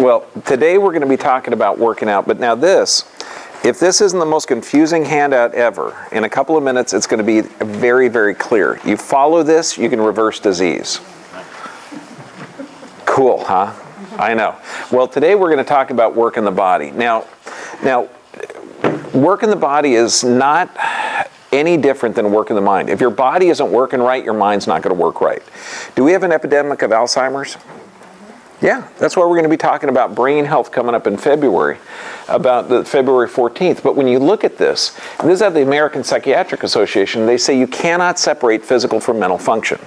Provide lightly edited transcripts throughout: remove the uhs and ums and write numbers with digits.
Well, today we're going to be talking about working out, but now this, if this isn't the most confusing handout ever, in a couple of minutes it's going to be very, very clear. You follow this, you can reverse disease. Cool, huh? I know. Well, today we're going to talk about working the body. Now, working the body is not any different than working the mind. If your body isn't working right, your mind's not going to work right. Do we have an epidemic of Alzheimer's? Yeah, that's why we're going to be talking about brain health coming up in February, about the February 14th. But when you look at this, and this is at the American Psychiatric Association, they say you cannot separate physical from mental function.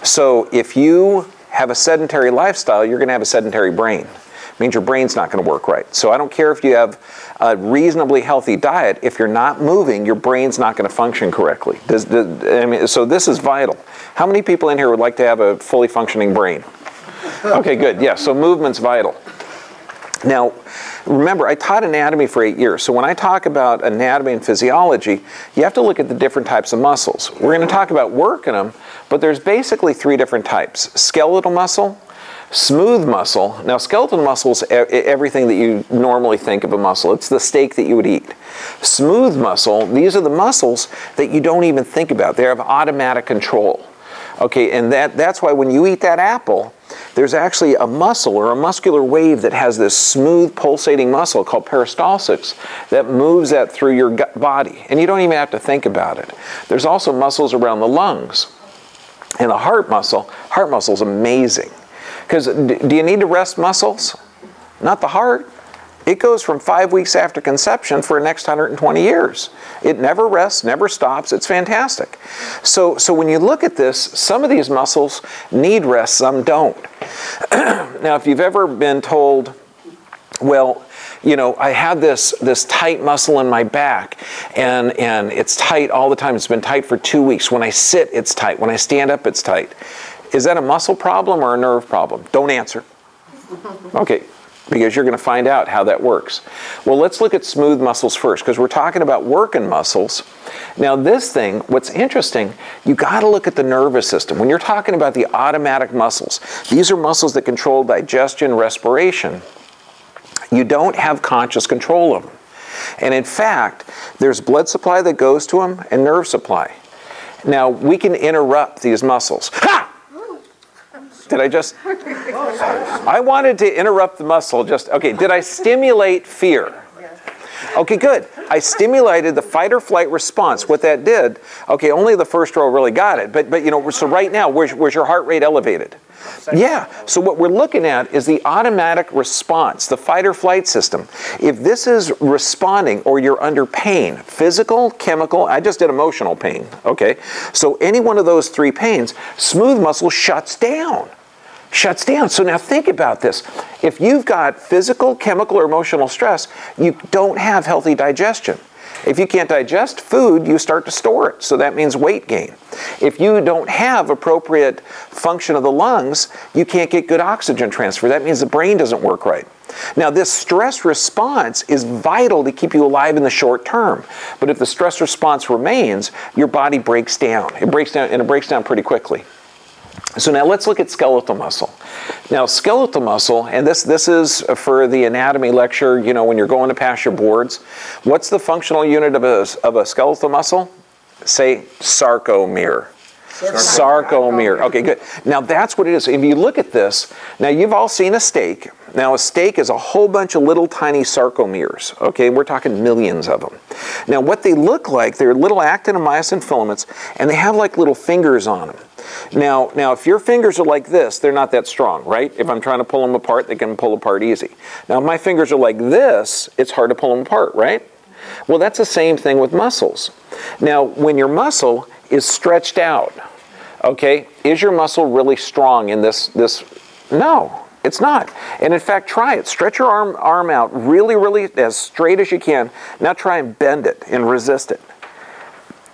So if you have a sedentary lifestyle, you're going to have a sedentary brain. It means your brain's not going to work right. So I don't care if you have a reasonably healthy diet, if you're not moving, your brain's not going to function correctly. So this is vital. How many people in here would like to have a fully functioning brain? Okay, good. Yeah, so movement's vital. Now, remember, I taught anatomy for 8 years. So when I talk about anatomy and physiology, you have to look at the different types of muscles. We're going to talk about working them, but there's basically 3 different types. Skeletal muscle, smooth muscle. Now, skeletal muscle is everything that you normally think of a muscle. It's the steak that you would eat. Smooth muscle, these are the muscles that you don't even think about. They have automatic control. Okay, and that's why when you eat that apple, there's actually a muscle or a muscular wave that has this smooth pulsating muscle called peristalsis that moves that through your body, and you don't even have to think about it. There's also muscles around the lungs. And the heart muscle is amazing. Because do you need to rest muscles? Not the heart. It goes from 5 weeks after conception for the next 120 years. It never rests, never stops. It's fantastic. So when you look at this, some of these muscles need rest, some don't. Now, if you've ever been told, well, you know, I have this tight muscle in my back, and it's tight all the time. It's been tight for 2 weeks. When I sit, it's tight. When I stand up, it's tight. Is that a muscle problem or a nerve problem? Don't answer. Okay. Because you're going to find out how that works. Well, let's look at smooth muscles first, because we're talking about working muscles. Now this thing, what's interesting, you got to look at the nervous system. When you're talking about the automatic muscles, these are muscles that control digestion, respiration. You don't have conscious control of them. And in fact, there's blood supply that goes to them and nerve supply. Now, we can interrupt these muscles. Ha! Did I just... I wanted to interrupt the muscle. Okay, did I stimulate fear? Okay, good. I stimulated the fight or flight response. What that did, okay, only the first row really got it. But you know, so right now, where's your heart rate elevated? Yeah, so what we're looking at is the automatic response, the fight or flight system. If this is responding or you're under pain, physical, chemical, I just did emotional pain, okay? So any one of those 3 pains, smooth muscle shuts down. Shuts down. So now think about this. If you've got physical, chemical, or emotional stress, you don't have healthy digestion. If you can't digest food, you start to store it. So that means weight gain. If you don't have appropriate function of the lungs, you can't get good oxygen transfer. That means the brain doesn't work right. Now, this stress response is vital to keep you alive in the short term. But if the stress response remains, your body breaks down. It breaks down, and it breaks down pretty quickly. So now let's look at skeletal muscle. Now skeletal muscle, and this is for the anatomy lecture, you know, when you're going to pass your boards. What's the functional unit of a skeletal muscle? Say sarcomere. Sarcomere. Okay, good. Now that's what it is. If you look at this, now you've all seen a steak. Now a steak is a whole bunch of little tiny sarcomeres. Okay, we're talking millions of them. Now what they look like, they're little actin and myosin filaments, and they have like little fingers on them. Now if your fingers are like this, they're not that strong, right? If I'm trying to pull them apart, they can pull apart easy. Now if my fingers are like this, it's hard to pull them apart, right? Well, that's the same thing with muscles. Now when your muscle is stretched out, okay, is your muscle really strong in this? No. It's not. And in fact, try it. Stretch your arm out really, really as straight as you can. Now try and bend it and resist it.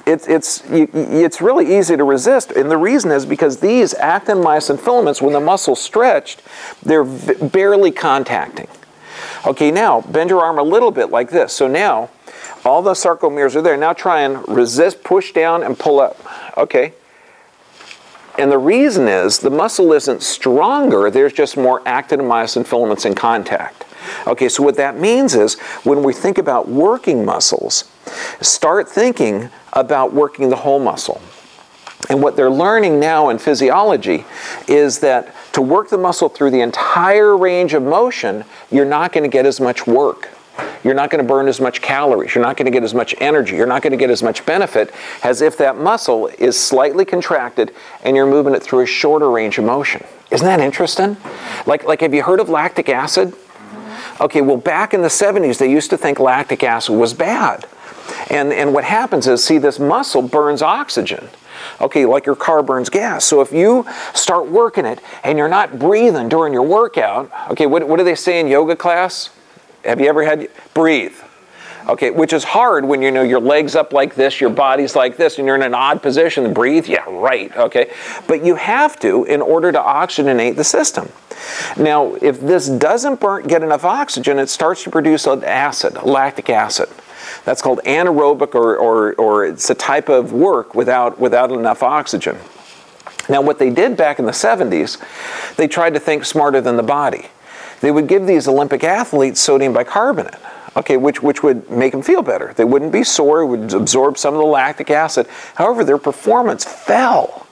It's really easy to resist, and the reason is because these actin myosin filaments, when the muscle's stretched, they're barely contacting. Okay, now bend your arm a little bit like this. So now all the sarcomeres are there. Now try and resist, push down, and pull up. Okay. And the reason is the muscle isn't stronger, there's just more actin-myosin filaments in contact. Okay, so what that means is when we think about working muscles, start thinking about working the whole muscle. And what they're learning now in physiology is that to work the muscle through the entire range of motion, you're not going to get as much work. You're not going to burn as much calories. You're not going to get as much energy. You're not going to get as much benefit as if that muscle is slightly contracted and you're moving it through a shorter range of motion. Isn't that interesting? Like have you heard of lactic acid? Okay, well, back in the 70s, they used to think lactic acid was bad. And what happens is, see, this muscle burns oxygen. Okay, like your car burns gas. So if you start working it and you're not breathing during your workout, okay, what do they say in yoga class? Have you ever had, breathe. Okay, which is hard when you know your legs up like this, your body's like this, and you're in an odd position to breathe. Yeah, right, okay. But you have to in order to oxygenate the system. Now, if this doesn't get enough oxygen, it starts to produce an acid, lactic acid. That's called anaerobic, or it's a type of work without enough oxygen. Now, what they did back in the 70s, they tried to think smarter than the body. They would give these Olympic athletes sodium bicarbonate, okay, which would make them feel better. They wouldn't be sore, it would absorb some of the lactic acid. However, their performance fell.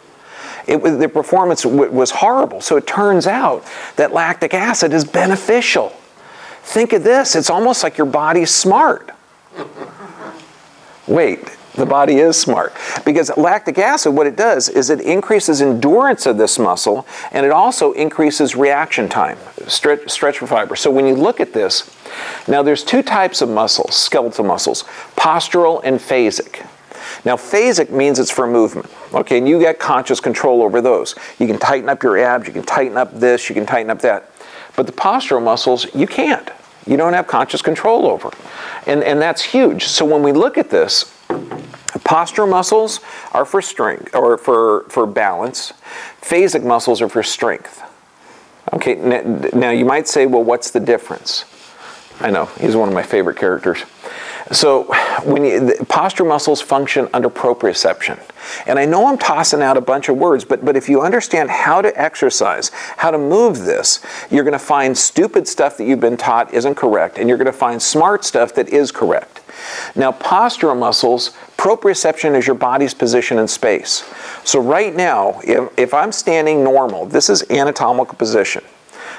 Their performance was horrible. So it turns out that lactic acid is beneficial. Think of this, it's almost like your body's smart. Wait, the body is smart. Because lactic acid, what it does is it increases endurance of this muscle, and it also increases reaction time, stretch for fiber. So when you look at this, now there's two types of muscles, skeletal muscles, postural and phasic. Now, phasic means it's for movement, okay, and you get conscious control over those. You can tighten up your abs, you can tighten up this, you can tighten up that. But the postural muscles, you can't. You don't have conscious control over. And that's huge. So when we look at this, postural muscles are for strength, or for balance. Phasic muscles are for strength. Okay, now you might say, well, what's the difference? I know, he's one of my favorite characters. So the postural muscles function under proprioception. And I know I'm tossing out a bunch of words, but if you understand how to exercise, how to move this, you're going to find stupid stuff that you've been taught isn't correct, and you're going to find smart stuff that is correct. Now, postural muscles, proprioception is your body's position in space. So right now, if I'm standing normal, this is anatomical position.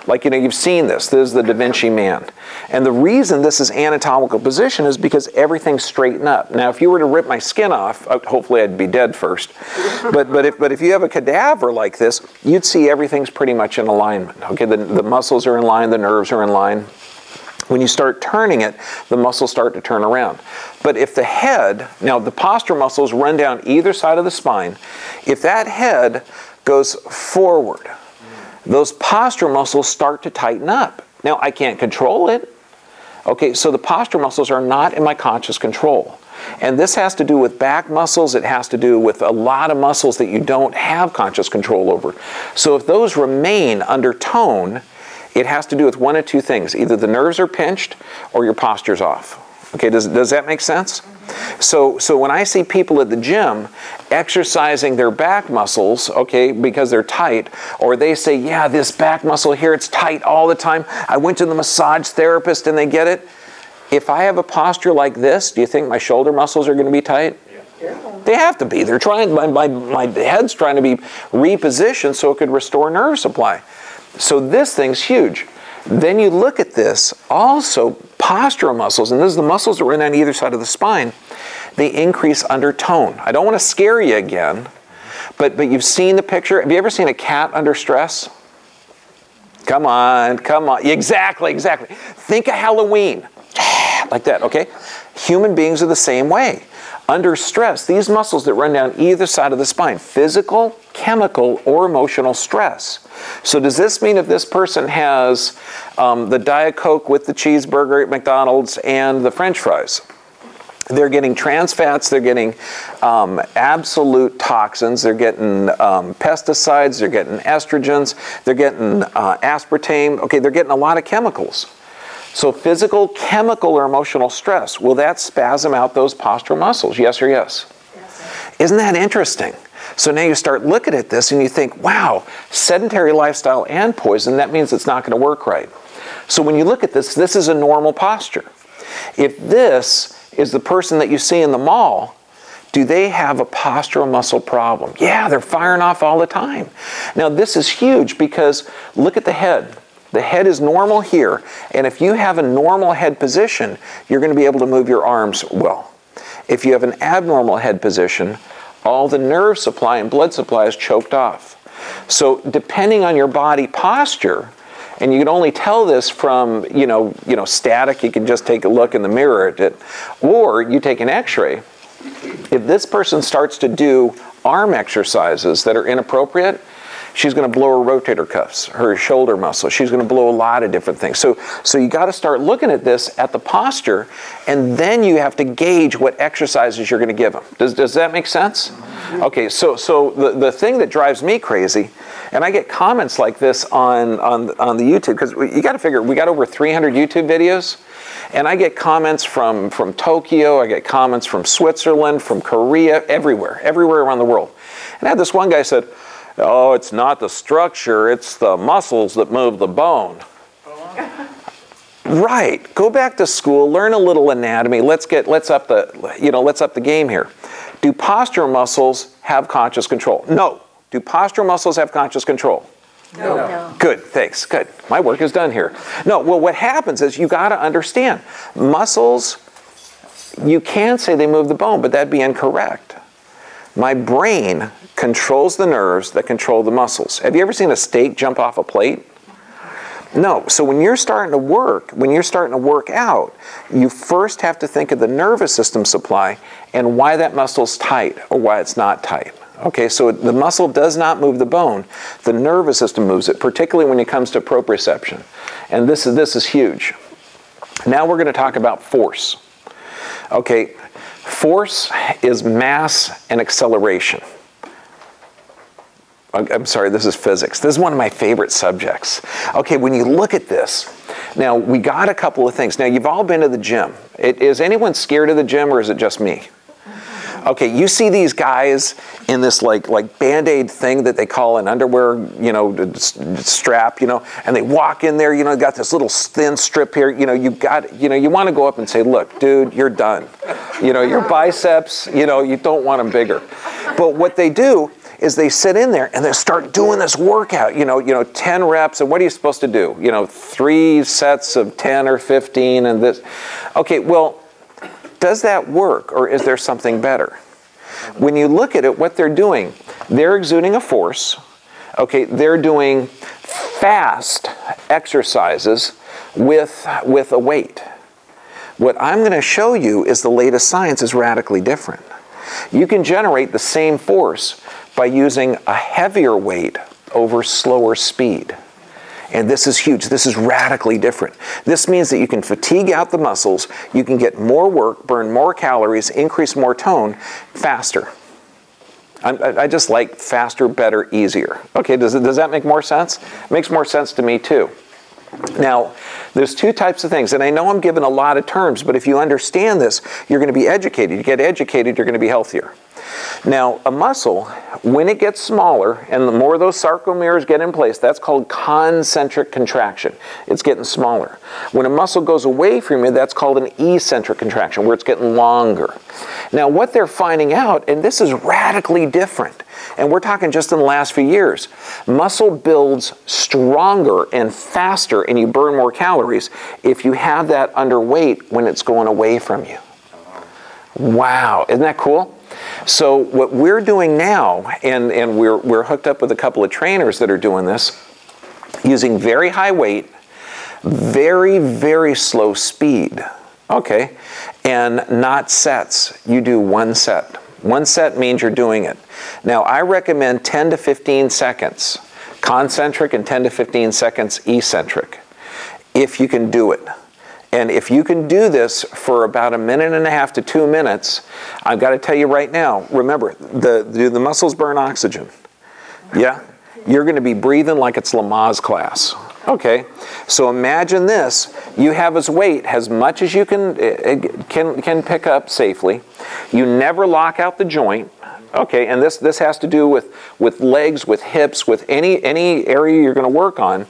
Like, you know, you've seen this. This is the Da Vinci Man. And the reason this is anatomical position is because everything's straightened up. Now, if you were to rip my skin off, hopefully I'd be dead first. But if you have a cadaver like this, you'd see everything's pretty much in alignment. Okay, the muscles are in line, the nerves are in line. When you start turning it, the muscles start to turn around. But if the head, now the postural muscles run down either side of the spine, if that head goes forward, those postural muscles start to tighten up. Now, I can't control it. Okay, so the postural muscles are not in my conscious control. And this has to do with back muscles. It has to do with a lot of muscles that you don't have conscious control over. So if those remain under tone, it has to do with one of two things. Either the nerves are pinched or your posture's off. Okay, does that make sense? So when I see people at the gym exercising their back muscles, okay, because they're tight, or they say, yeah, this back muscle here, it's tight all the time. I went to the massage therapist and they get it. If I have a posture like this, do you think my shoulder muscles are going to be tight? Yeah. They have to be. They're trying, my head's trying to be repositioned so it could restore nerve supply. So this thing's huge. Then you look at this, also postural muscles, and this is the muscles that run on either side of the spine, they increase under tone. I don't want to scare you again, but you've seen the picture. Have you ever seen a cat under stress? Come on, come on. Exactly. Think of Halloween. Like that, okay? Human beings are the same way. Under stress, these muscles that run down either side of the spine, physical, chemical, or emotional stress. So does this mean if this person has the Diet Coke with the cheeseburger at McDonald's and the French fries, they're getting trans fats, they're getting absolute toxins, they're getting pesticides, they're getting estrogens, they're getting aspartame, okay, they're getting a lot of chemicals. So physical, chemical, or emotional stress, will that spasm out those postural muscles? Yes or yes? Yes. Isn't that interesting? So now you start looking at this and you think, wow, sedentary lifestyle and poison, that means it's not going to work right. So when you look at this, this is a normal posture. If this is the person that you see in the mall, do they have a postural muscle problem? Yeah, they're firing off all the time. Now this is huge because look at the head. The head is normal here, and if you have a normal head position, you're going to be able to move your arms well. If you have an abnormal head position, all the nerve supply and blood supply is choked off. So depending on your body posture, and you can only tell this from, static, you can just take a look in the mirror at it, or you take an x-ray. If this person starts to do arm exercises that are inappropriate, she's going to blow her rotator cuffs, her shoulder muscle. She's going to blow a lot of different things. So you got to start looking at this at the posture, and then you have to gauge what exercises you're going to give them. Does that make sense? Okay, so the thing that drives me crazy, and I get comments like this on the YouTube, because you got to figure, we got over 300 YouTube videos, and I get comments from Tokyo, I get comments from Switzerland, from Korea, everywhere around the world. And I had this one guy said, oh, it's not the structure, it's the muscles that move the bone. Right. Go back to school, learn a little anatomy. Let's up the game here. Do postural muscles have conscious control? No. Do postural muscles have conscious control? No. Good, thanks. Good. My work is done here. No, well, what happens is you got to understand, muscles, you can say they move the bone, but that'd be incorrect. My brain controls the nerves that control the muscles. Have you ever seen a steak jump off a plate? No. So when you're starting to work out, you first have to think of the nervous system supply and why that muscle's tight or why it's not tight. Okay, so the muscle does not move the bone. The nervous system moves it, particularly when it comes to proprioception. And this is huge. Now we're going to talk about force. Okay, force is mass and acceleration. I'm sorry, this is physics. This is one of my favorite subjects. Okay, when you look at this, now we got a couple of things. Now you've all been to the gym. Is anyone scared of the gym, or is it just me? Okay, you see these guys in this like Band-Aid thing that they call an underwear, strap, and they walk in there, got this little thin strip here, you want to go up and say, look, dude, you're done. Your biceps, you don't want them bigger. But what they do is they sit in there and they start doing this workout, 10 reps, and what are you supposed to do? 3 sets of 10 or 15 and this. Okay, well, does that work, or is there something better? When you look at it, what they're doing, they're exuding a force. Okay, they're doing fast exercises with a weight. What I'm going to show you is the latest science is radically different. You can generate the same force by using a heavier weight over slower speed. And this is huge. This is radically different. This means that you can fatigue out the muscles, you can get more work, burn more calories, increase more tone faster. I just like faster, better, easier. Okay, does that make more sense? It makes more sense to me too. Now, there's 2 types of things, and I know I'm giving a lot of terms, but if you understand this, you're going to be educated. You get educated, you're going to be healthier. Now, a muscle, when it gets smaller, and the more those sarcomeres get in place, that's called concentric contraction. It's getting smaller. When a muscle goes away from you, that's called an eccentric contraction, where it's getting longer. Now, what they're finding out, and this is radically different, and we're talking just in the last few years, muscle builds stronger and faster, and you burn more calories if you have that underweight when it's going away from you. Wow, isn't that cool? So what we're doing now, and we're hooked up with a couple of trainers that are doing this, using very high weight, very, very slow speed, okay, and not sets. You do 1 set. 1 set means you're doing it. Now, I recommend 10 to 15 seconds concentric and 10 to 15 seconds eccentric, if you can do it. And if you can do this for about 1.5 minutes to 2 minutes, I've got to tell you right now, remember, do the muscles burn oxygen? Yeah? You're going to be breathing like it's Lamaze class. Okay, so imagine this. You have as weight as much as you can pick up safely. You never lock out the joint. Okay, and this has to do with legs, with hips, with any area you're going to work on,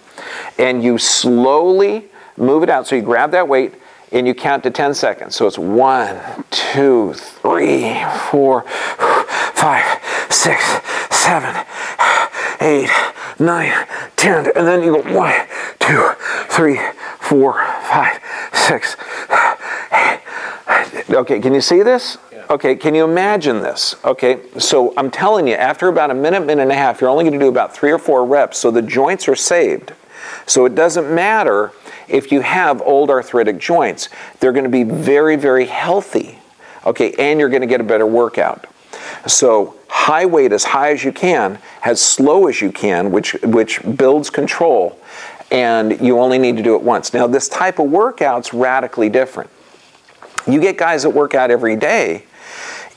and you slowly move it out. So you grab that weight and you count to 10 seconds. So it's 1, 2, 3, 4, 5, 6, 7, 8, 9, 10, and then you go 1, 2, 3, 4, 5, 6. Okay, can you see this? Okay, can you imagine this? Okay, so I'm telling you, after about a minute, minute and a half, you're only going to do about 3 or 4 reps, so the joints are saved. So it doesn't matter if you have old arthritic joints. They're going to be very, very healthy. Okay, and you're going to get a better workout. So high weight as high as you can, as slow as you can, which builds control, and you only need to do it once. Now, this type of workout's radically different. You get guys that work out every day.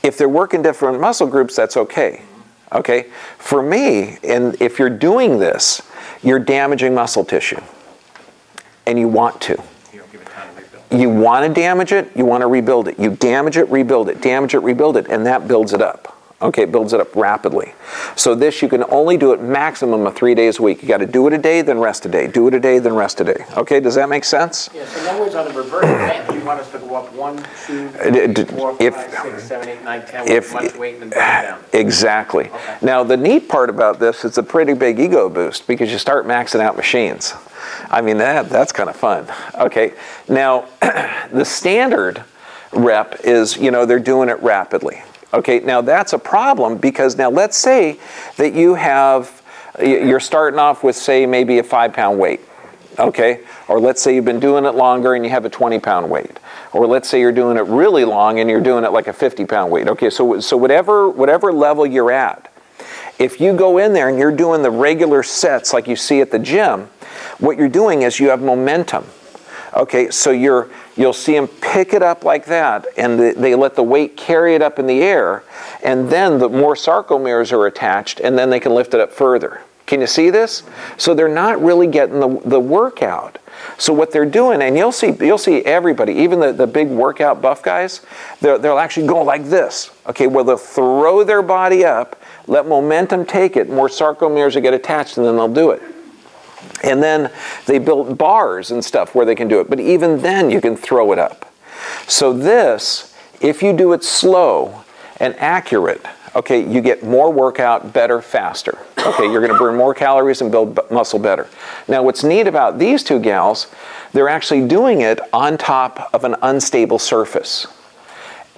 If they're working different muscle groups, that's okay. Okay? For me, and if you're doing this, you're damaging muscle tissue. And you want to. You don't give it time to rebuild. You want to damage it, you want to rebuild it. You damage it, rebuild it, damage it, rebuild it, and that builds it up. Okay, it builds it up rapidly. So this, you can only do it maximum of 3 days a week. You got to do it a day, then rest a day. Do it a day, then rest a day. Okay, does that make sense? Yeah, so in other words, on the reverse band, you want us to go up 1, 2, 3, 4, 5, 6, 7, 8, 9, 10 with much weight and then bring it down. Exactly. Okay. Now, the neat part about this, it's a pretty big ego boost because you start maxing out machines. I mean, that's kind of fun. Okay, now, the standard rep is, you know, they're doing it rapidly. Okay, now that's a problem because now let's say that you're starting off with, say, maybe a 5-pound weight, okay? Or let's say you've been doing it longer and you have a 20-pound weight. Or let's say you're doing it really long and you're doing it like a 50-pound weight. Okay, so whatever level you're at, if you go in there and you're doing the regular sets like you see at the gym, what you're doing is you have momentum. Okay, so you'll see them pick it up like that, and they let the weight carry it up in the air, and then the more sarcomeres are attached, and then they can lift it up further. Can you see this? So they're not really getting the workout. So what they're doing, and you'll see everybody, even the big workout buff guys, they'll actually go like this. Okay, well they'll throw their body up, let momentum take it, more sarcomeres will get attached, and then they'll do it. And then they built bars and stuff where they can do it. But even then, you can throw it up. So this, if you do it slow and accurate, okay, you get more workout better, faster. Okay, you're going to burn more calories and build muscle better. Now, what's neat about these two gals, they're actually doing it on top of an unstable surface.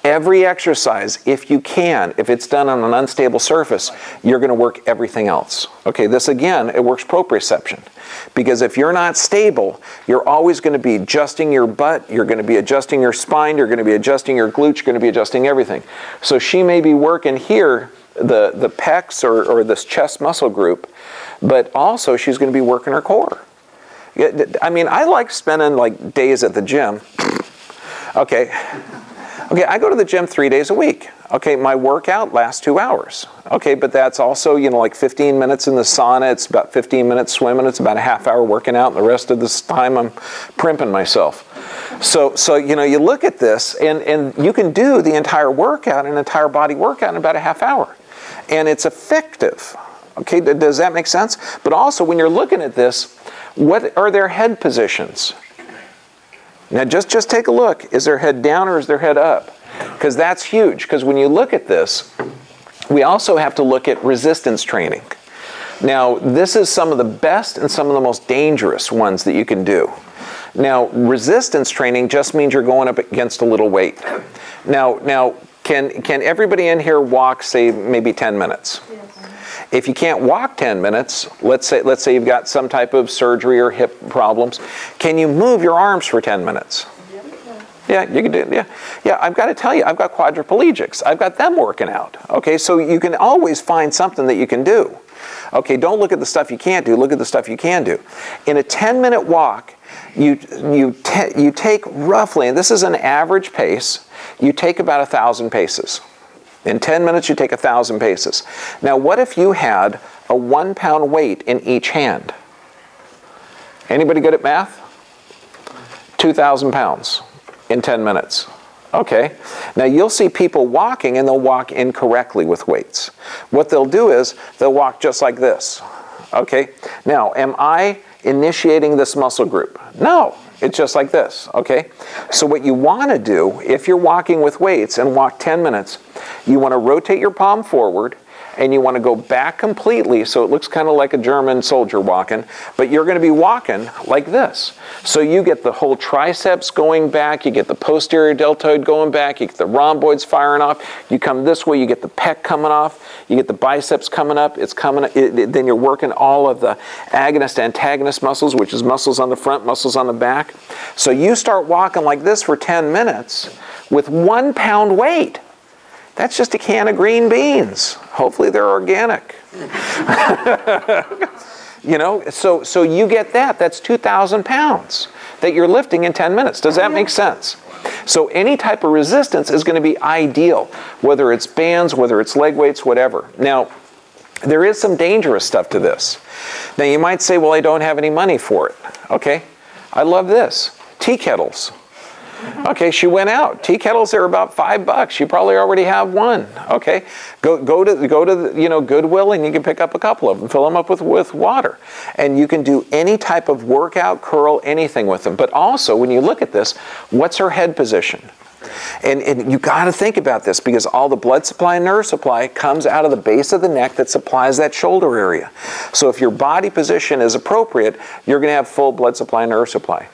Every exercise, if you can, if it's done on an unstable surface, you're going to work everything else. Okay, this again, it works proprioception. Because if you're not stable, you're always going to be adjusting your butt, you're going to be adjusting your spine, you're going to be adjusting your glutes, you're going to be adjusting everything. So she may be working here, the pecs or this chest muscle group, but also she's going to be working her core. I mean, I like spending like days at the gym. Okay. Okay, I go to the gym 3 days a week. Okay, my workout lasts 2 hours. Okay, but that's also, you know, like 15 minutes in the sauna, it's about 15 minutes swimming, it's about a half hour working out, and the rest of this time I'm primping myself. So you know, you look at this, and you can do the entire workout, an entire body workout in about a half hour. And it's effective. Okay, does that make sense? But also, when you're looking at this, what are their head positions? Now just take a look. Is their head down or is their head up? Because that's huge. Because when you look at this, we also have to look at resistance training. Now, this is some of the best and some of the most dangerous ones that you can do. Now, resistance training just means you're going up against a little weight. Now, can everybody in here walk, say, maybe 10 minutes? Yes. If you can't walk 10 minutes, let's say you've got some type of surgery or hip problems, can you move your arms for 10 minutes? Yeah, you can do it. Yeah, I've got to tell you, I've got quadriplegics. I've got them working out. Okay, so you can always find something that you can do. Okay, don't look at the stuff you can't do. Look at the stuff you can do. In a 10-minute walk, you take roughly, and this is an average pace, you take about 1,000 paces. In 10 minutes, you take 1,000 paces. Now, what if you had a 1-pound weight in each hand? Anybody good at math? 2,000 pounds in 10 minutes. Okay, now you'll see people walking and they'll walk incorrectly with weights. What they'll do is they'll walk just like this. Okay, now am I initiating this muscle group? No, it's just like this. Okay, so what you want to do if you're walking with weights and walk 10 minutes, you want to rotate your palm forward and you want to go back completely so it looks kind of like a German soldier walking, but you're going to be walking like this. So you get the whole triceps going back, you get the posterior deltoid going back, you get the rhomboids firing off, you come this way, you get the pec coming off, you get the biceps coming up, then you're working all of the agonist-antagonist muscles, which is muscles on the front, muscles on the back. So you start walking like this for 10 minutes with 1 pound weight. That's just a can of green beans. Hopefully they're organic. You know, so you get that. That's 2,000 pounds that you're lifting in 10 minutes. Does that make sense? So any type of resistance is going to be ideal, whether it's bands, whether it's leg weights, whatever. Now, there is some dangerous stuff to this. Now, you might say, well, I don't have any money for it. Okay, I love this. Tea kettles. Okay, she went out. Tea kettles are about $5. You probably already have one. Okay, go to the, Goodwill and you can pick up a couple of them. Fill them up with water, and you can do any type of workout, curl, anything with them. But also, when you look at this, what's her head position? And you got to think about this because all the blood supply and nerve supply comes out of the base of the neck that supplies that shoulder area. So if your body position is appropriate, you're going to have full blood supply and nerve supply.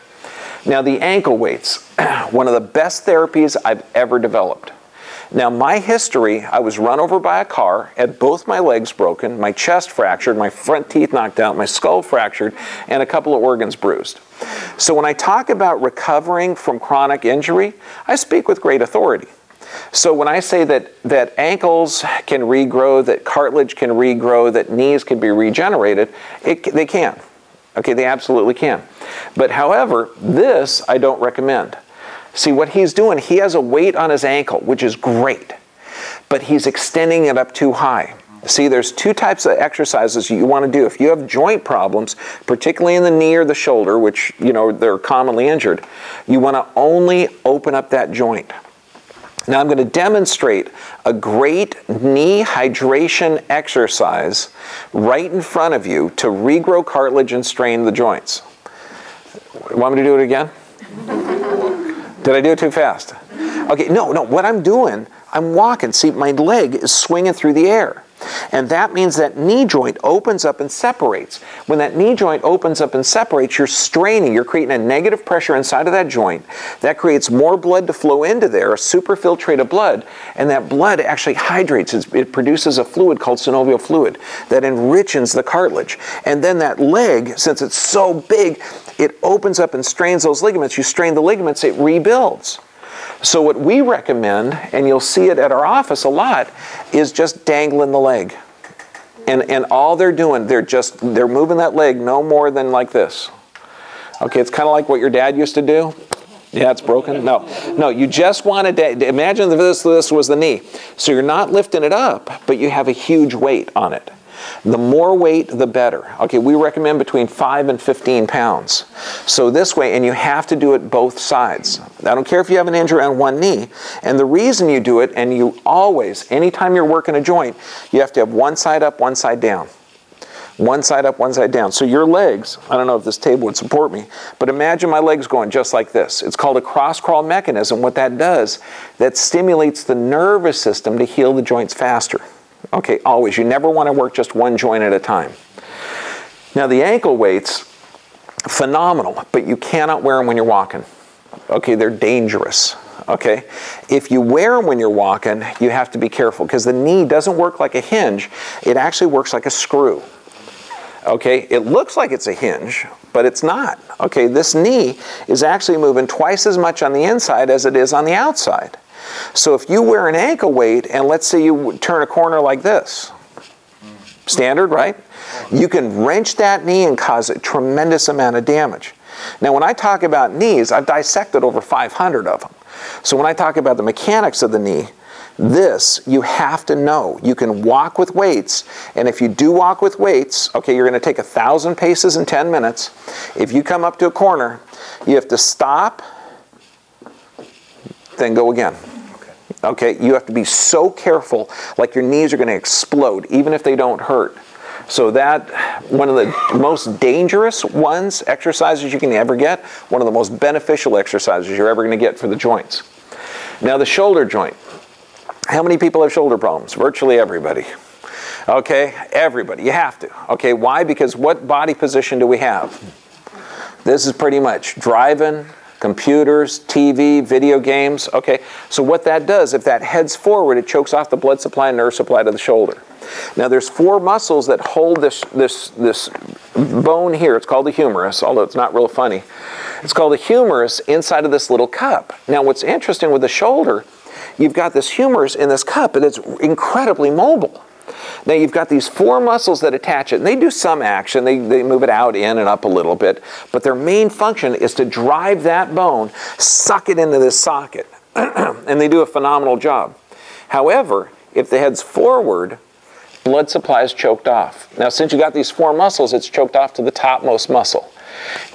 Now the ankle weights, one of the best therapies I've ever developed. Now my history, I was run over by a car, had both my legs broken, my chest fractured, my front teeth knocked out, my skull fractured, and a couple of organs bruised. So when I talk about recovering from chronic injury, I speak with great authority. So when I say that ankles can regrow, that cartilage can regrow, that knees can be regenerated, they can. Okay, they absolutely can. But however, this I don't recommend. See what he's doing, he has a weight on his ankle, which is great, but he's extending it up too high. See, there's two types of exercises you want to do. If you have joint problems, particularly in the knee or the shoulder, which, they're commonly injured, you want to only open up that joint. Now I'm going to demonstrate a great knee hydration exercise right in front of you to regrow cartilage and strain the joints. Want me to do it again? Did I do it too fast? Okay, no, what I'm doing, I'm walking. See, my leg is swinging through the air. And that means that knee joint opens up and separates. When that knee joint opens up and separates, you're straining, you're creating a negative pressure inside of that joint. That creates more blood to flow into there, a superfiltrated blood, and that blood actually hydrates. It produces a fluid called synovial fluid that enriches the cartilage. And then that leg, since it's so big, it opens up and strains those ligaments. You strain the ligaments, it rebuilds. So what we recommend, and you'll see it at our office a lot, is just dangling the leg. And all they're doing, they're moving that leg no more than like this. Okay, it's kind of like what your dad used to do. Yeah, it's broken. No, you just want to, imagine if this was the knee. So you're not lifting it up, but you have a huge weight on it. The more weight, the better. Okay, we recommend between 5 and 15 pounds. So this way, and you have to do it both sides. I don't care if you have an injury on one knee, and the reason you do it, and you always, anytime you're working a joint, you have to have one side up, one side down. One side up, one side down. So your legs, I don't know if this table would support me, but imagine my legs going just like this. It's called a cross-crawl mechanism. What that does, that stimulates the nervous system to heal the joints faster. Okay, always. You never want to work just one joint at a time. Now the ankle weights, phenomenal, but you cannot wear them when you're walking. Okay, they're dangerous. Okay, if you wear them when you're walking, you have to be careful because the knee doesn't work like a hinge. It actually works like a screw. Okay, it looks like it's a hinge, but it's not. Okay, this knee is actually moving twice as much on the inside as it is on the outside. So if you wear an ankle weight, and let's say you turn a corner like this, standard, right? You can wrench that knee and cause a tremendous amount of damage. Now when I talk about knees, I've dissected over 500 of them. So when I talk about the mechanics of the knee, this you have to know. You can walk with weights, and if you do walk with weights, okay, you're going to take 1,000 paces in 10 minutes. If you come up to a corner, you have to stop, then go again. Okay, you have to be so careful, like your knees are going to explode, even if they don't hurt. So that, one of the most dangerous exercises you can ever get, one of the most beneficial exercises you're ever going to get for the joints. Now the shoulder joint. How many people have shoulder problems? Virtually everybody. Okay, everybody, you have to. Okay, why? Because what body position do we have? This is pretty much driving, computers, TV, video games. Okay, so what that does, if that heads forward, it chokes off the blood supply and nerve supply to the shoulder. Now there's 4 muscles that hold this bone here. It's called the humerus, although it's not real funny. It's called the humerus inside of this little cup. Now what's interesting with the shoulder, you've got this humerus in this cup, and it's incredibly mobile. Now you've got these 4 muscles that attach it, and they do some action. They move it out, in, and up a little bit, but their main function is to drive that bone, suck it into this socket, and they do a phenomenal job. However, if the head's forward, blood supply is choked off. Now since you got these 4 muscles, it's choked off to the topmost muscle.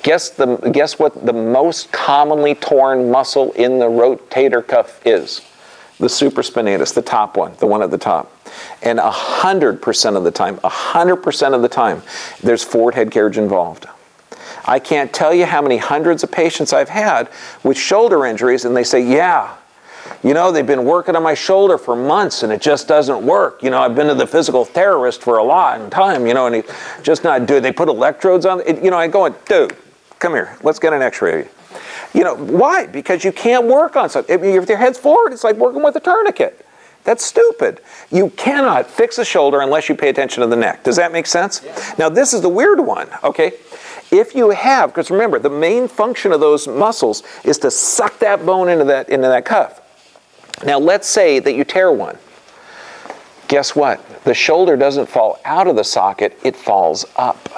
Guess what the most commonly torn muscle in the rotator cuff is? The supraspinatus, the top one, the one at the top. And 100% of the time, 100% of the time, there's forward head carriage involved. I can't tell you how many hundreds of patients I've had with shoulder injuries, and they say, yeah, you know, they've been working on my shoulder for months and it just doesn't work. You know, I've been to the physical therapist for a long time, you know, and he's just not doing it. They put electrodes on it. You know, I go, dude, come here, let's get an x-ray. You know, why? Because you can't work on something. If your head's forward, it's like working with a tourniquet. That's stupid. You cannot fix a shoulder unless you pay attention to the neck. Does that make sense? Yeah. Now, this is the weird one, okay? If you have, because remember, the main function of those muscles is to suck that bone into that cuff. Now, let's say that you tear one. Guess what? The shoulder doesn't fall out of the socket, it falls up.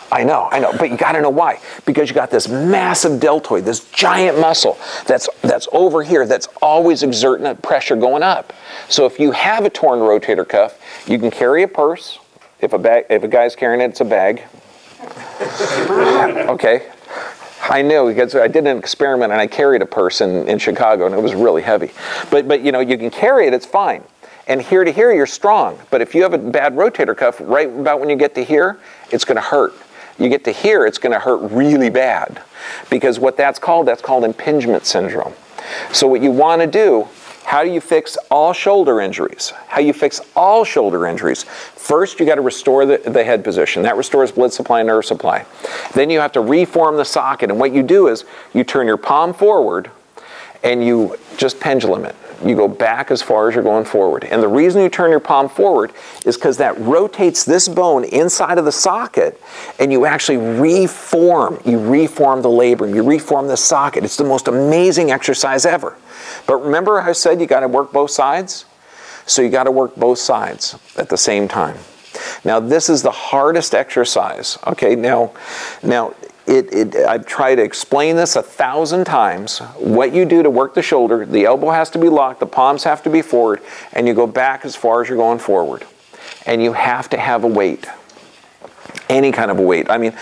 I know, but you got to know why. Because you got this massive deltoid, this giant muscle that's over here that's always exerting that pressure going up. So if you have a torn rotator cuff, you can carry a purse. If a guy's carrying it, it's a bag. Okay. I know, because I did an experiment and I carried a purse in Chicago and it was really heavy. But you know, you can carry it, it's fine. And here to here, you're strong. But if you have a bad rotator cuff, right about when you get to here, it's going to hurt. You get to here, it's going to hurt really bad. Because what that's called impingement syndrome. So what you want to do, how do you fix all shoulder injuries? How you fix all shoulder injuries? First, you got to restore the head position. That restores blood supply and nerve supply. Then you have to reform the socket. And what you do is you turn your palm forward and you just pendulum it. You go back as far as you're going forward. And the reason you turn your palm forward is because that rotates this bone inside of the socket and you actually reform. You reform the labrum. You reform the socket. It's the most amazing exercise ever. But remember I said you got to work both sides? So you got to work both sides at the same time. Now this is the hardest exercise. Okay, now I've tried to explain this 1,000 times. What you do to work the shoulder, the elbow has to be locked, the palms have to be forward, and you go back as far as you're going forward. And you have to have a weight. Any kind of a weight. I mean,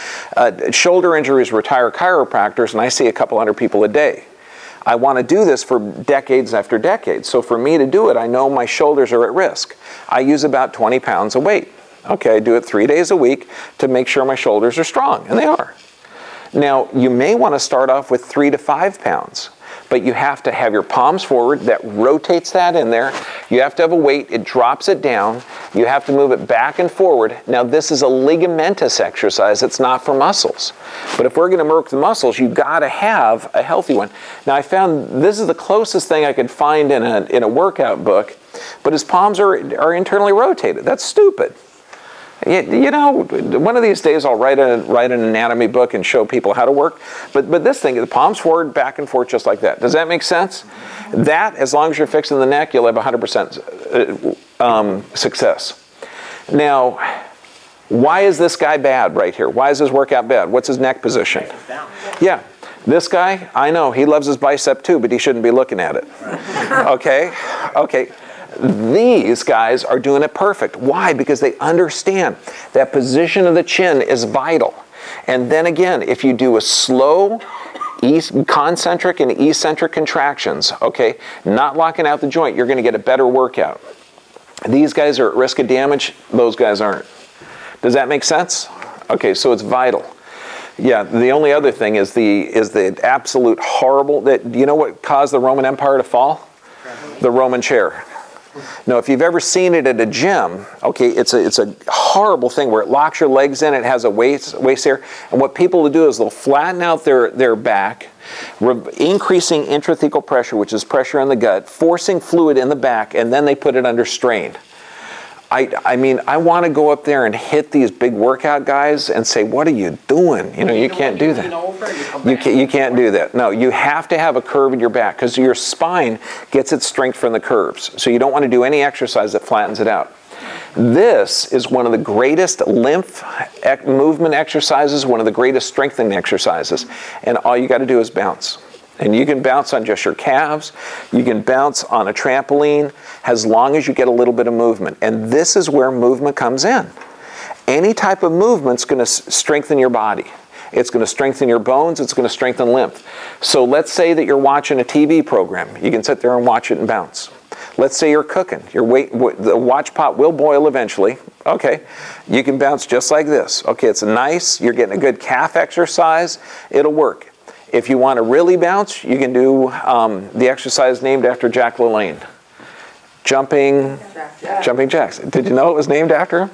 shoulder injuries retire chiropractors, and I see a couple hundred people a day. I want to do this for decades after decades. So for me to do it, I know my shoulders are at risk. I use about 20 pounds of weight. Okay, I do it 3 days a week to make sure my shoulders are strong, and they are. Now, you may want to start off with 3 to 5 pounds, but you have to have your palms forward. That rotates that in there. You have to have a weight. It drops it down. You have to move it back and forward. Now, this is a ligamentous exercise. It's not for muscles. But if we're going to work the muscles, you've got to have a healthy one. Now, I found this is the closest thing I could find in a workout book, but his palms are internally rotated. That's stupid. You know, one of these days I'll write an anatomy book and show people how to work. But this thing, the palms forward, back and forth, just like that. Does that make sense? That, as long as you're fixing the neck, you'll have 100% success. Now, why is this guy bad right here? Why is his workout bad? What's his neck position? Yeah. This guy, I know, he loves his bicep too, but he shouldn't be looking at it. Okay? Okay. These guys are doing it perfect. Why? Because they understand that position of the chin is vital. And then again, if you do a slow, concentric and eccentric contractions, okay? Not locking out the joint, you're going to get a better workout. These guys are at risk of damage, those guys aren't. Does that make sense? Okay, so it's vital. Yeah, the only other thing is the absolute horrible, you know what caused the Roman Empire to fall? The Roman chair. Now, if you've ever seen it at a gym, okay, it's a horrible thing where it locks your legs in, it has a waist here, and what people will do is they'll flatten out their back, increasing intrathecal pressure, which is pressure in the gut, forcing fluid in the back, and then they put it under strain. I mean, I want to go up there and hit these big workout guys and say, what are you doing? You know, you can't do that. You can't do that. No, you have to have a curve in your back because your spine gets its strength from the curves. So you don't want to do any exercise that flattens it out. This is one of the greatest lymph movement exercises, one of the greatest strengthening exercises. And all you got to do is bounce. And you can bounce on just your calves, you can bounce on a trampoline, as long as you get a little bit of movement. And this is where movement comes in. Any type of movement's going to strengthen your body. It's going to strengthen your bones, it's going to strengthen lymph. So let's say that you're watching a TV program. You can sit there and watch it and bounce. Let's say you're cooking. The watch pot will boil eventually. Okay, you can bounce just like this. Okay, it's nice, you're getting a good calf exercise, it'll work. If you want to really bounce, you can do the exercise named after Jack LaLanne. Jumping jacks. Did you know it was named after him?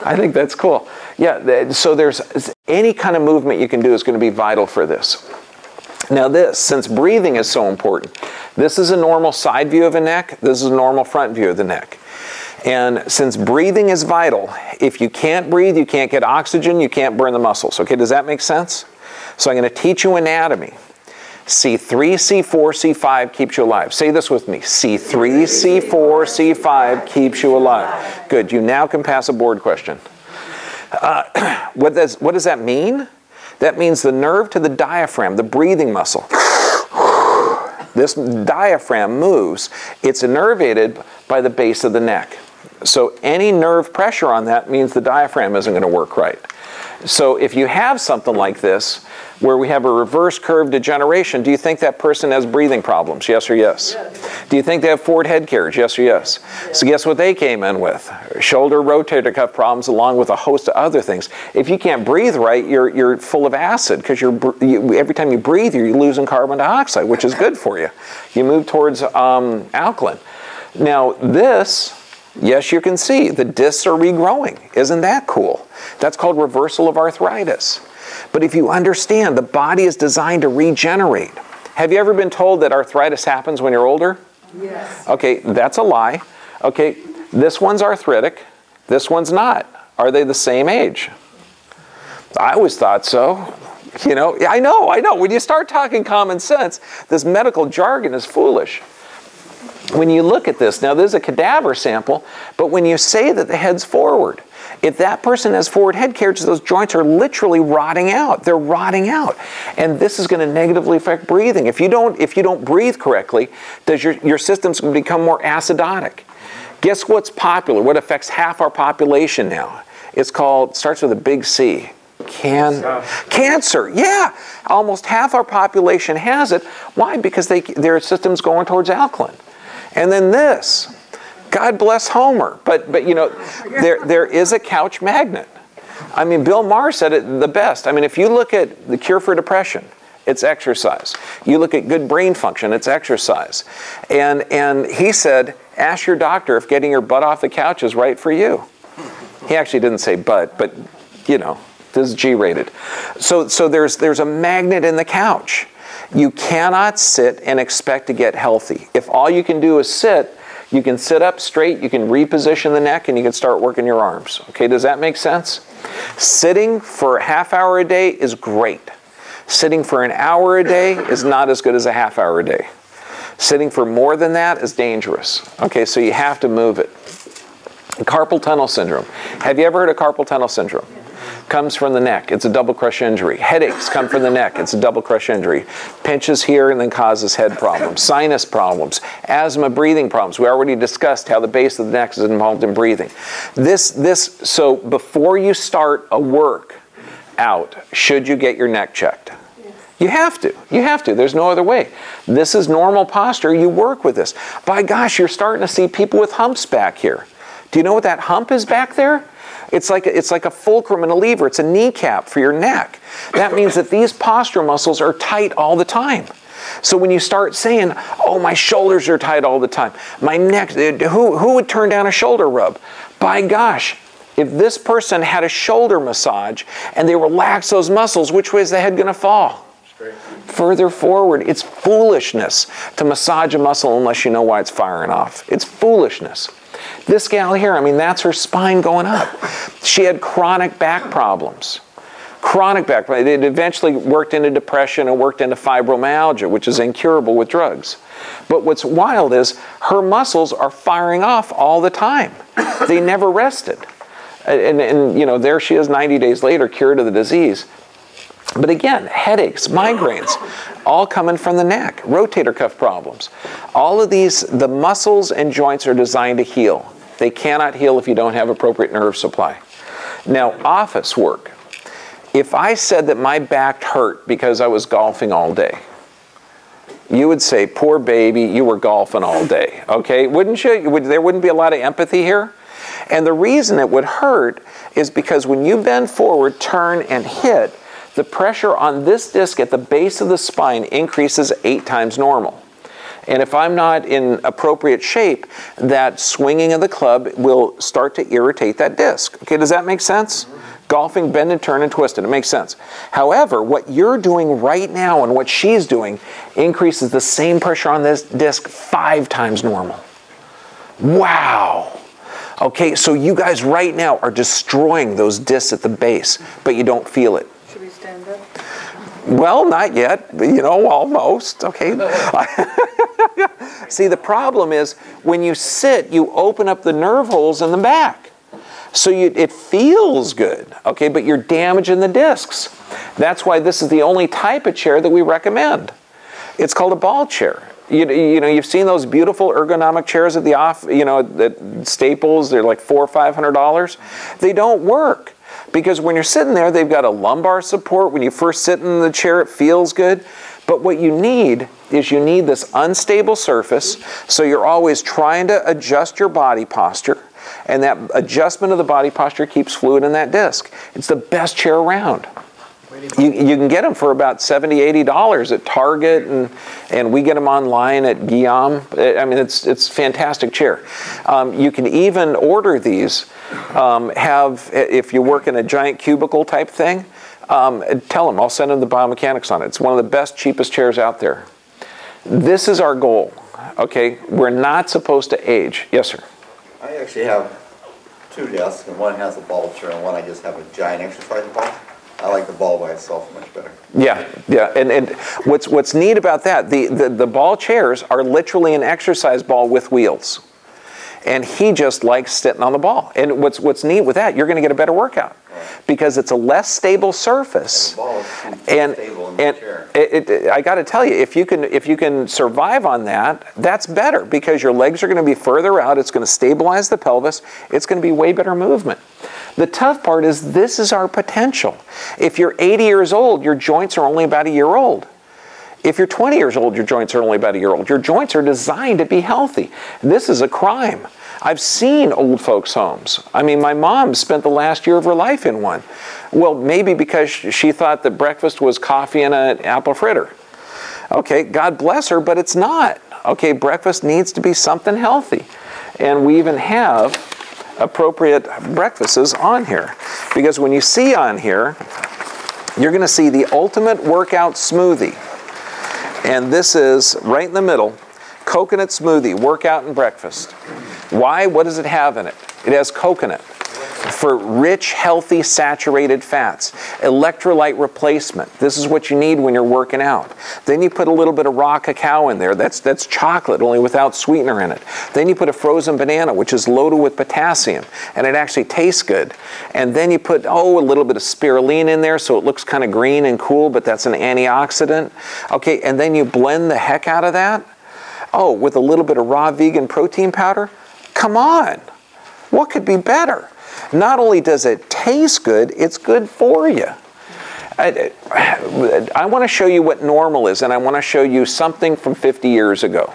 I think that's cool. Yeah, so there's any kind of movement you can do is going to be vital for this. Now this, since breathing is so important, this is a normal side view of a neck, this is a normal front view of the neck. And since breathing is vital, if you can't breathe, you can't get oxygen, you can't burn the muscles. Okay, does that make sense? So I'm going to teach you anatomy. C3, C4, C5 keeps you alive. Say this with me. C3, C4, C5 keeps you alive. Good. You now can pass a board question. What does that mean? That means the nerve to the diaphragm, the breathing muscle. This diaphragm moves. It's innervated by the base of the neck. So any nerve pressure on that means the diaphragm isn't going to work right. So if you have something like this, where we have a reverse curve degeneration, do you think that person has breathing problems? Yes or yes? Yes. Do you think they have forward head carriage? Yes or yes? Yes. So guess what they came in with? Shoulder rotator cuff problems along with a host of other things. If you can't breathe right, you're full of acid because every time you breathe, you're losing carbon dioxide, which is good for you. You move towards alkaline. Now this, yes, you can see the discs are regrowing. Isn't that cool? That's called reversal of arthritis. But if you understand, the body is designed to regenerate. Have you ever been told that arthritis happens when you're older? Yes. Okay, that's a lie. Okay, this one's arthritic, this one's not. Are they the same age? I always thought so. You know, I know. When you start talking common sense, this medical jargon is foolish. When you look at this, now this is a cadaver sample, but when you say that the head's forward, if that person has forward head carriage, those joints are literally rotting out. They're rotting out. And this is going to negatively affect breathing. If you don't breathe correctly, does your system's going to become more acidotic. Guess what's popular? What affects half our population now? It's called, starts with a big C. Cancer. Yeah. Almost half our population has it. Why? Because their system's going towards alkaline. And then this. God bless Homer, but you know, there is a couch magnet. I mean, Bill Maher said it the best. I mean, if you look at the cure for depression, it's exercise. You look at good brain function, it's exercise. And he said, ask your doctor if getting your butt off the couch is right for you. He actually didn't say butt, but you know, this is G-rated. So there's a magnet in the couch. You cannot sit and expect to get healthy. If all you can do is sit, you can sit up straight, you can reposition the neck, and you can start working your arms. Okay, does that make sense? Sitting for a half hour a day is great. Sitting for an hour a day is not as good as a half hour a day. Sitting for more than that is dangerous. Okay, so you have to move it. Carpal tunnel syndrome. Have you ever heard of carpal tunnel syndrome? Comes from the neck. It's a double crush injury. Headaches come from the neck. It's a double crush injury. Pinches here and then causes head problems. Sinus problems. Asthma, breathing problems. We already discussed how the base of the neck is involved in breathing. So before you start a work out, should you get your neck checked? Yes. You have to. You have to. There's no other way. This is normal posture. You work with this. By gosh, you're starting to see people with humps back here. Do you know what that hump is back there? It's like a fulcrum and a lever. It's a kneecap for your neck. That means that these postural muscles are tight all the time. So when you start saying, oh, my shoulders are tight all the time, my neck, who would turn down a shoulder rub? By gosh, if this person had a shoulder massage and they relax those muscles, which way is the head going to fall? Straight. Further forward. It's foolishness to massage a muscle unless you know why it's firing off. It's foolishness. This gal here, I mean, that's her spine going up. She had chronic back problems. Chronic back problems. It eventually worked into depression and worked into fibromyalgia, which is incurable with drugs. But what's wild is her muscles are firing off all the time. They never rested. And you know, there she is 90 days later, cured of the disease. But again, headaches, migraines, all coming from the neck, rotator cuff problems. All of these, the muscles and joints are designed to heal. They cannot heal if you don't have appropriate nerve supply. Now, office work. If I said that my back hurt because I was golfing all day, you would say, poor baby, you were golfing all day, okay? Wouldn't you? There wouldn't be a lot of empathy here? And the reason it would hurt is because when you bend forward, turn, and hit, the pressure on this disc at the base of the spine increases 8 times normal. And if I'm not in appropriate shape, that swinging of the club will start to irritate that disc. Okay, does that make sense? Golfing, bend and turn and twist it. It makes sense. However, what you're doing right now and what she's doing increases the same pressure on this disc 5 times normal. Wow. Okay, so you guys right now are destroying those discs at the base, but you don't feel it. Should we stand up? Well, not yet, but, you know, almost. Okay. See, the problem is when you sit, you open up the nerve holes in the back. So it feels good, okay, but you're damaging the discs. That's why this is the only type of chair that we recommend. It's called a ball chair. You know, you've seen those beautiful ergonomic chairs at the at Staples. They're like $400 or $500. They don't work because when you're sitting there, they've got a lumbar support. When you first sit in the chair, it feels good. But what you need is you need this unstable surface, so you're always trying to adjust your body posture, and that adjustment of the body posture keeps fluid in that disc. It's the best chair around. You can get them for about $70, $80 at Target, and we get them online at Guillaume. I mean, it's a fantastic chair. You can even order these, if you work in a giant cubicle type thing, tell them, I'll send them the biomechanics on it. It's one of the best, cheapest chairs out there. This is our goal, okay? We're not supposed to age. Yes, sir? I actually have 2 desks, and one has a ball chair, and one I just have a giant exercise ball. I like the ball by itself much better. Yeah, yeah, and what's neat about that, the ball chairs are literally an exercise ball with wheels. And he just likes sitting on the ball. And what's neat with that, you're going to get a better workout. Right. Because it's a less stable surface. And the ball is stable in the chair. I got to tell you, if you can survive on that, that's better because your legs are going to be further out. It's going to stabilize the pelvis. It's going to be way better movement. The tough part is this is our potential. If you're 80 years old, your joints are only about a year old. If you're 20 years old, your joints are only about a year old. Your joints are designed to be healthy. This is a crime. I've seen old folks' homes. I mean, my mom spent the last year of her life in one. Well, maybe because she thought that breakfast was coffee and an apple fritter. Okay, God bless her, but it's not. Okay, breakfast needs to be something healthy. And we even have appropriate breakfasts on here. Because when you see on here, you're going to see the ultimate workout smoothie. And this is right in the middle, coconut smoothie, workout and breakfast. Why? What does it have in it? It has coconut for rich, healthy, saturated fats. Electrolyte replacement. This is what you need when you're working out. Then you put a little bit of raw cacao in there. That's chocolate, only without sweetener in it. Then you put a frozen banana, which is loaded with potassium, and it actually tastes good. And then you put, a little bit of spirulina in there, so it looks kind of green and cool, but that's an antioxidant. Okay, and then you blend the heck out of that. With a little bit of raw vegan protein powder. Come on. What could be better? Not only does it taste good, it's good for you. I want to show you what normal is, and I want to show you something from 50 years ago.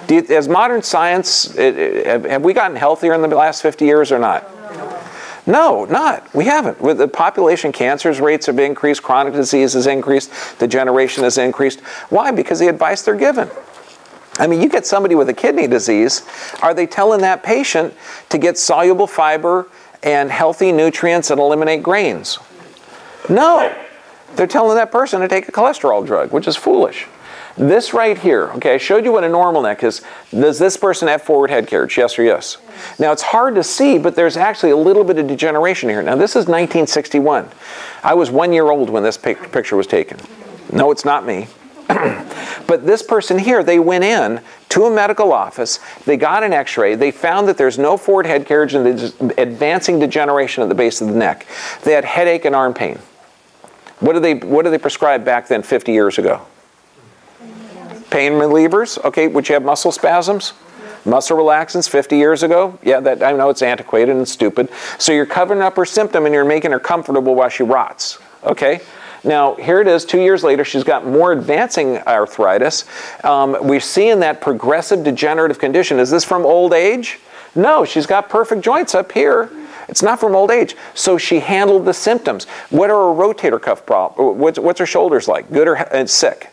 As modern science, have we gotten healthier in the last 50 years or not? No, not. We haven't. With the population, cancers rates have increased, chronic disease has increased, degeneration has increased. Why? Because the advice they're given. I mean, you get somebody with a kidney disease, are they telling that patient to get soluble fiber and healthy nutrients and eliminate grains? No. They're telling that person to take a cholesterol drug, which is foolish. This right here, okay, I showed you what a normal neck is. Does this person have forward head carriage, yes or yes? Now, it's hard to see, but there's actually a little bit of degeneration here. Now, this is 1961. I was 1 year old when this picture was taken. No, it's not me. But this person here, they went in to a medical office, they got an x-ray, they found that there's no forward head carriage and there's advancing degeneration at the base of the neck. They had headache and arm pain. What do they prescribe back then 50 years ago? Pain relievers, okay, would you have muscle spasms? Muscle relaxants 50 years ago? Yeah, that, I know it's antiquated and stupid. So you're covering up her symptom and you're making her comfortable while she rots, okay? Now, here it is, 2 years later, she's got more advancing arthritis. We're seeing that progressive degenerative condition. Is this from old age? No, she's got perfect joints up here. It's not from old age. So she handled the symptoms. What are her rotator cuff problems? What's her shoulders like? Good or sick?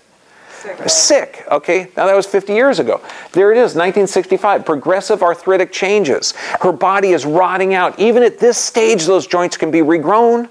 Sick, okay? Now that was 50 years ago. There it is, 1965, progressive arthritic changes. Her body is rotting out. Even at this stage, those joints can be regrown.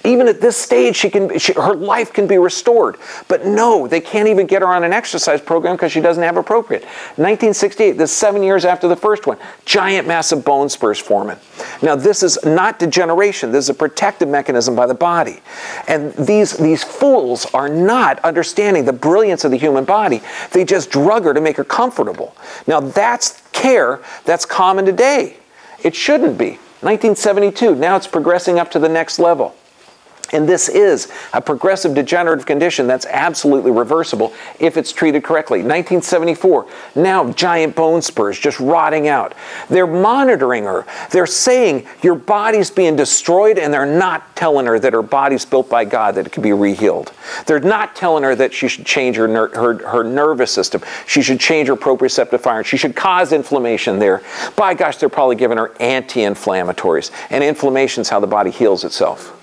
Even at this stage, her life can be restored. But no, they can't even get her on an exercise program because she doesn't have appropriate. 1968, this is 7 years after the first one, giant massive bone spurs forming. Now this is not degeneration, this is a protective mechanism by the body. And these fools are not understanding the brilliance of the human body. They just drug her to make her comfortable. Now that's care that's common today. It shouldn't be. 1972, now it's progressing up to the next level. And this is a progressive degenerative condition that's absolutely reversible if it's treated correctly. 1974, now giant bone spurs just rotting out. They're monitoring her. They're saying your body's being destroyed, and they're not telling her that her body's built by God, that it can be re-healed. They're not telling her that she should change her nervous system. She should change her proprioceptive firing. She should cause inflammation there. By gosh, they're probably giving her anti-inflammatories. And inflammation's how the body heals itself.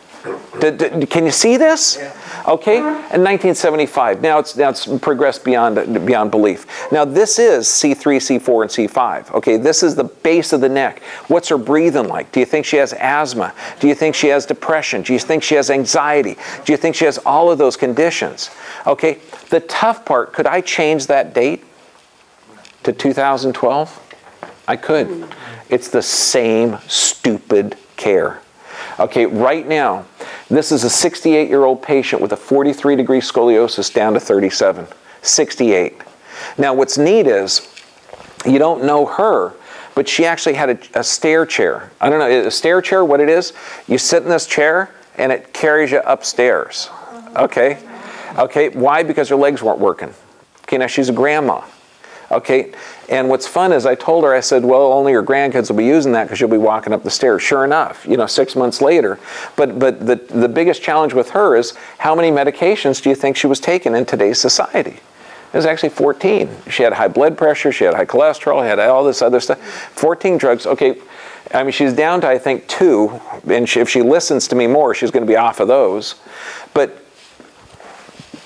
Can you see this? Okay, in 1975, now it's progressed beyond belief. Now this is C3, C4, and C5. Okay, this is the base of the neck. What's her breathing like? Do you think she has asthma? Do you think she has depression? Do you think she has anxiety? Do you think she has all of those conditions? Okay, the tough part, could I change that date to 2012? I could. It's the same stupid care. Okay, right now, this is a 68-year-old patient with a 43-degree scoliosis down to 37. 68. Now, what's neat is, you don't know her, but she actually had a stair chair. I don't know, a stair chair, what it is? You sit in this chair, and it carries you upstairs. Okay? Okay, why? Because her legs weren't working. Okay, now she's a grandma. Okay, and what's fun is I told her, I said, well, only your grandkids will be using that because you'll be walking up the stairs. Sure enough, 6 months later. But the biggest challenge with her is, how many medications do you think she was taking in today's society? It was actually 14. She had high blood pressure, she had high cholesterol, had all this other stuff. 14 drugs. Okay, I mean, she's down to, I think, 2. And if she listens to me more, she's going to be off of those. But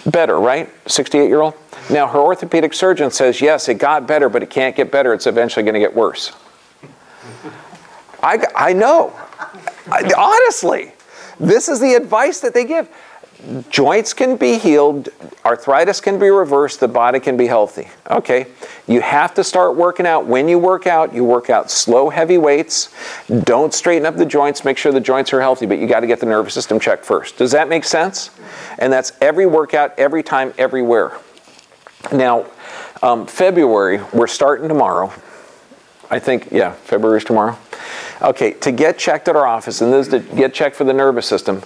better, right? 68-year-old? Now, her orthopedic surgeon says, yes, it got better, but it can't get better. It's eventually going to get worse. I know. Honestly, this is the advice that they give. Joints can be healed, arthritis can be reversed, the body can be healthy. Okay, you have to start working out. When you work out slow, heavy weights. Don't straighten up the joints, make sure the joints are healthy, but you got to get the nervous system checked first. Does that make sense? And that's every workout, every time, everywhere. Now, February, we're starting tomorrow. I think, yeah, February is tomorrow. Okay, to get checked at our office, and this is to get checked for the nervous system,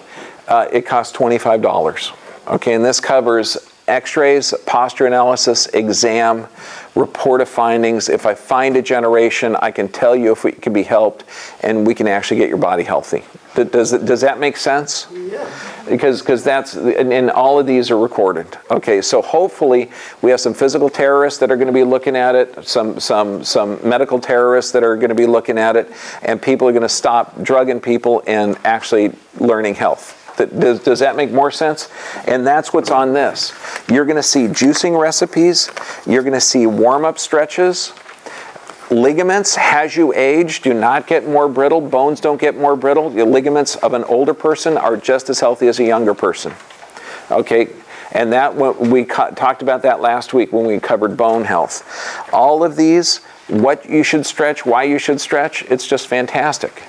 it costs $25. Okay, and this covers x-rays, posture analysis, exam, report of findings. If I find degeneration, I can tell you if we can be helped, and we can actually get your body healthy. Does that make sense? Yeah. Because that's, and all of these are recorded. Okay, so hopefully we have some physical terrorists that are going to be looking at it, some medical terrorists that are going to be looking at it, and people are going to stop drugging people and actually learning health. Does that make more sense? And that's what's on this. You're going to see juicing recipes. You're going to see warm-up stretches. Ligaments, as you age, do not get more brittle. Bones don't get more brittle. The ligaments of an older person are just as healthy as a younger person. Okay, and that we talked about that last week when we covered bone health. All of these, what you should stretch, why you should stretch, it's just fantastic.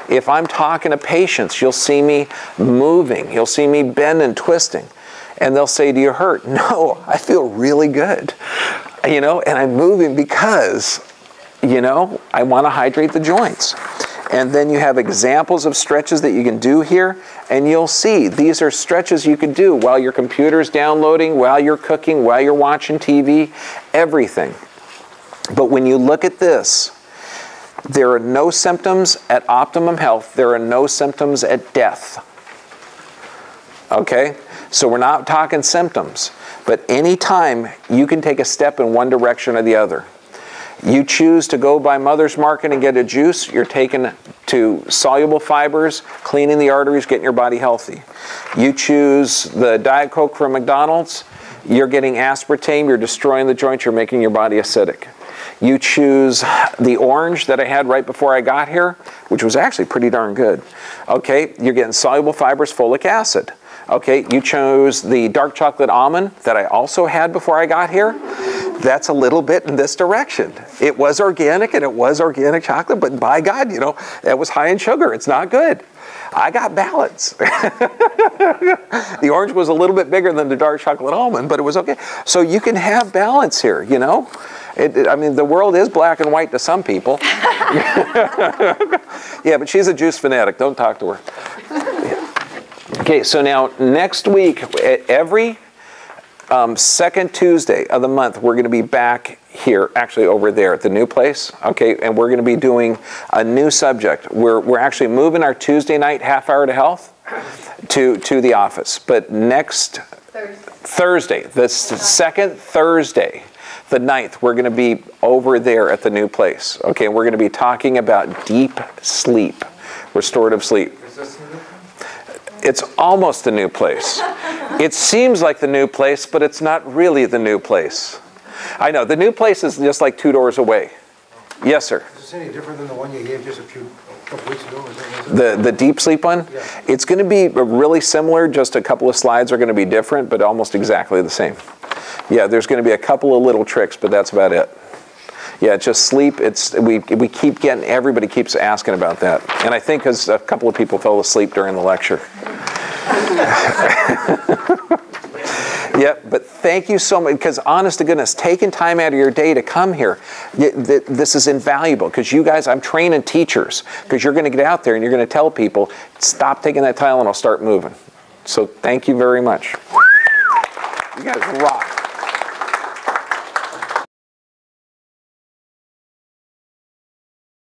If I'm talking to patients, you'll see me moving. You'll see me bending, twisting. And they'll say, do you hurt? No, I feel really good. You know, and I'm moving because, you know, I want to hydrate the joints. And then you have examples of stretches that you can do here, and you'll see these are stretches you can do while your computer's downloading, while you're cooking, while you're watching TV, everything. But when you look at this, there are no symptoms at optimum health. There are no symptoms at death. Okay? So we're not talking symptoms, but anytime you can take a step in one direction or the other. You choose to go by Mother's Market and get a juice, you're taking to soluble fibers, cleaning the arteries, getting your body healthy. You choose the Diet Coke from McDonald's, you're getting aspartame, you're destroying the joints, you're making your body acidic. You choose the orange that I had right before I got here, which was actually pretty darn good. Okay, you're getting soluble fibers, folic acid. Okay, you chose the dark chocolate almond that I also had before I got here. That's a little bit in this direction. It was organic and it was organic chocolate, but by God, you know, that was high in sugar. It's not good. I got balance. The orange was a little bit bigger than the dark chocolate almond, but it was okay. So you can have balance here, you know. I mean, the world is black and white to some people. Yeah, but she's a juice fanatic. Don't talk to her. Okay, so now next week, every second Tuesday of the month, we're going to be back here, actually over there at the new place, okay, and we're going to be doing a new subject. We're actually moving our Tuesday night half hour to health to the office, but next Thursday, the second Thursday, the 9th, we're going to be over there at the new place, okay, and we're going to be talking about deep sleep, restorative sleep. Is this new? It's almost the new place. It seems like the new place, but it's not really the new place. I know, the new place is just like 2 doors away. Yes, sir? Is this any different than the one you gave just a couple weeks ago? Was it? The deep sleep one? Yeah. It's going to be really similar, just a couple of slides are going to be different, but almost exactly the same. Yeah, there's going to be a couple of little tricks, but that's about it. Yeah, just sleep. We keep getting, everybody keeps asking about that. And I think because a couple of people fell asleep during the lecture. Yeah, but thank you so much, because honest to goodness, taking time out of your day to come here, this is invaluable, because you guys, I'm training teachers, because you're going to get out there and you're going to tell people, stop taking that Tylenol, start moving. So thank you very much. You guys rock.